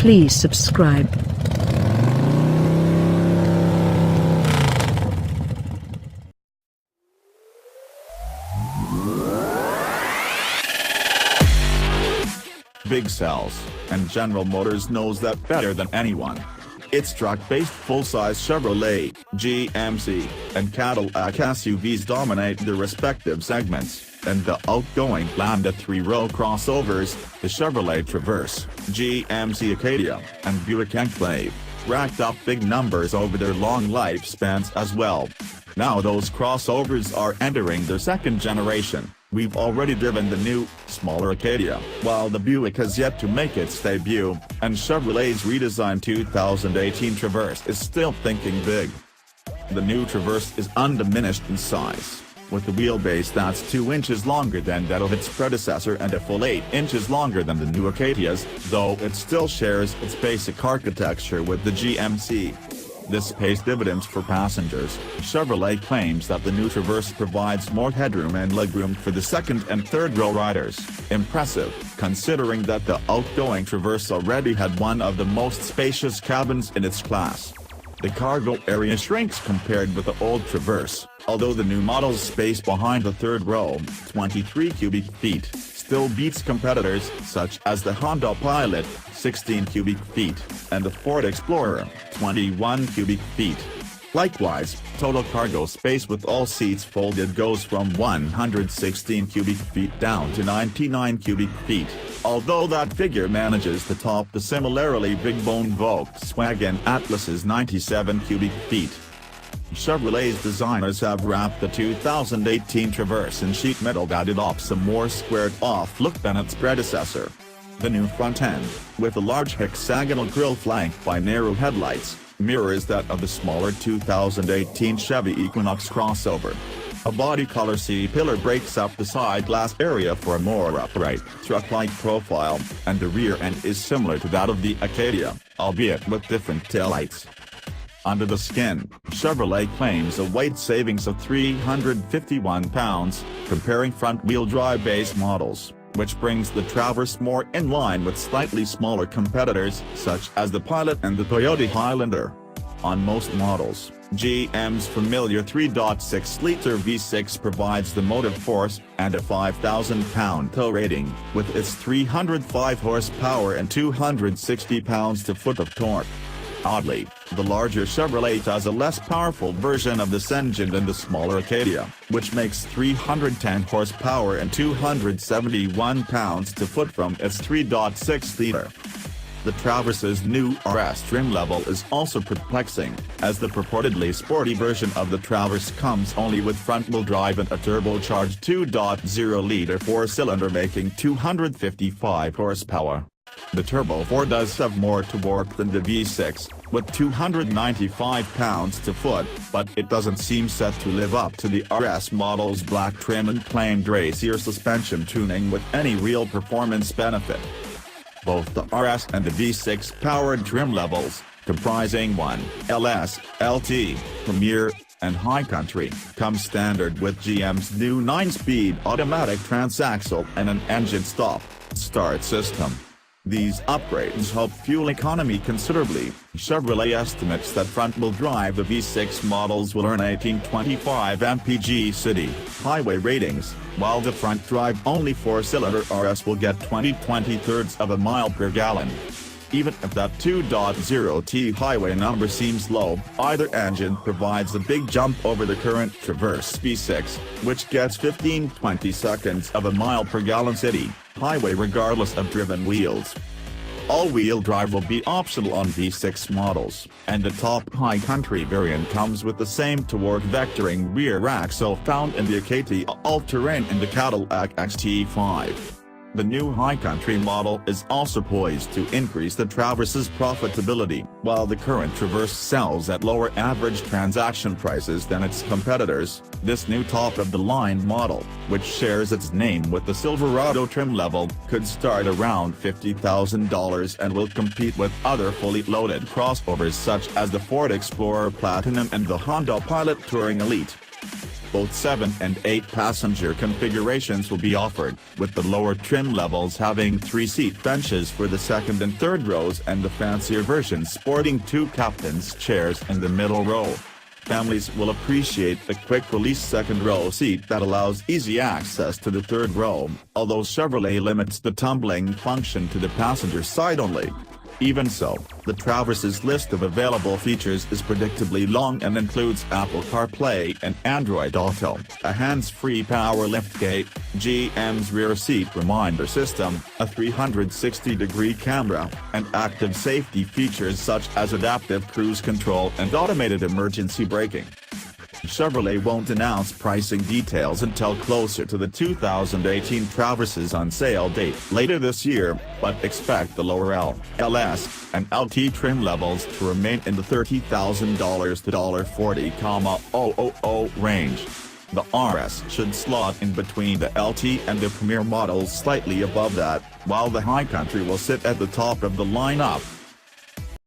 Please subscribe. Big cells, and General Motors knows that better than anyone. Its truck-based full-size Chevrolet, GMC, and Cadillac SUVs dominate their respective segments, and the outgoing Lambda 3-row crossovers, the Chevrolet Traverse, GMC Acadia, and Buick Enclave, racked up big numbers over their long lifespans as well. Now those crossovers are entering their second generation. We've already driven the new, smaller Acadia, while the Buick has yet to make its debut, and Chevrolet's redesigned 2018 Traverse is still thinking big. The new Traverse is undiminished in size, with a wheelbase that's 2 inches longer than that of its predecessor and a full 8 inches longer than the new Acadia's, though it still shares its basic architecture with the GMC. This pays dividends for passengers. Chevrolet claims that the new Traverse provides more headroom and legroom for the second and third row riders. Impressive, considering that the outgoing Traverse already had one of the most spacious cabins in its class. The cargo area shrinks compared with the old Traverse, although the new model's space behind the third row, 23 cubic feet, still beats competitors such as the Honda Pilot, 16 cubic feet, and the Ford Explorer, 21 cubic feet. Likewise, total cargo space with all seats folded goes from 116 cubic feet down to 99 cubic feet, although that figure manages to top the similarly big-boned Volkswagen Atlas's 97 cubic feet. Chevrolet's designers have wrapped the 2018 Traverse in sheet metal that adopts a more squared-off look than its predecessor. The new front end, with a large hexagonal grille flanked by narrow headlights, mirrors that of the smaller 2018 Chevy Equinox crossover. A body color C-pillar breaks up the side glass area for a more upright, truck-like profile, and the rear end is similar to that of the Acadia, albeit with different taillights. Under the skin, Chevrolet claims a weight savings of 351 pounds, comparing front-wheel drive base models, which brings the Traverse more in line with slightly smaller competitors such as the Pilot and the Toyota Highlander. On most models, GM's familiar 3.6-liter V6 provides the motive force and a 5,000-pound tow rating, with its 305 horsepower and 260 pounds-to-foot of torque. Oddly, the larger Chevrolet has a less powerful version of this engine than the smaller Acadia, which makes 310 horsepower and 271 pounds-to-foot from its 3.6-liter. The Traverse's new RS trim level is also perplexing, as the purportedly sporty version of the Traverse comes only with front-wheel drive and a turbocharged 2.0-liter 4-cylinder making 255 horsepower. The Turbo 4 does have more torque than the V6, with 295 pounds-to-foot, but it doesn't seem set to live up to the RS model's black trim and claimed racier suspension tuning with any real performance benefit. Both the RS and the V6 powered trim levels, comprising 1 LS, LT, Premier, and High Country, come standard with GM's new 9-speed automatic transaxle and an engine stop-start system. These upgrades help fuel economy considerably. Chevrolet estimates that front-wheel drive the V6 models will earn 1825 mpg city, highway ratings, while the front-drive only 4-cylinder RS will get 20/23 of a mile per gallon. Even if that 2.0T highway number seems low, either engine provides a big jump over the current Traverse V6, which gets 15-20 seconds of a mile per gallon city, highway regardless of driven wheels. All-wheel drive will be optional on V6 models, and the top High Country variant comes with the same torque vectoring rear axle found in the Acadia all-terrain and the Cadillac XT5. The new High Country model is also poised to increase the Traverse's profitability, while the current Traverse sells at lower average transaction prices than its competitors. This new top-of-the-line model, which shares its name with the Silverado trim level, could start around $50,000 and will compete with other fully loaded crossovers such as the Ford Explorer Platinum and the Honda Pilot Touring Elite. Both 7 and 8 passenger configurations will be offered, with the lower trim levels having 3-seat benches for the second and third rows and the fancier version sporting 2 captain's chairs in the middle row. Families will appreciate the quick-release second-row seat that allows easy access to the third row, although Chevrolet limits the tumbling function to the passenger side only. Even so, the Traverse's list of available features is predictably long and includes Apple CarPlay and Android Auto, a hands-free power liftgate, GM's rear seat reminder system, a 360-degree camera, and active safety features such as adaptive cruise control and automated emergency braking. Chevrolet won't announce pricing details until closer to the 2018 Traverse's on-sale date later this year, but expect the lower L, LS, and LT trim levels to remain in the $30,000 to $40,000 range. The RS should slot in between the LT and the Premier models slightly above that, while the High Country will sit at the top of the lineup.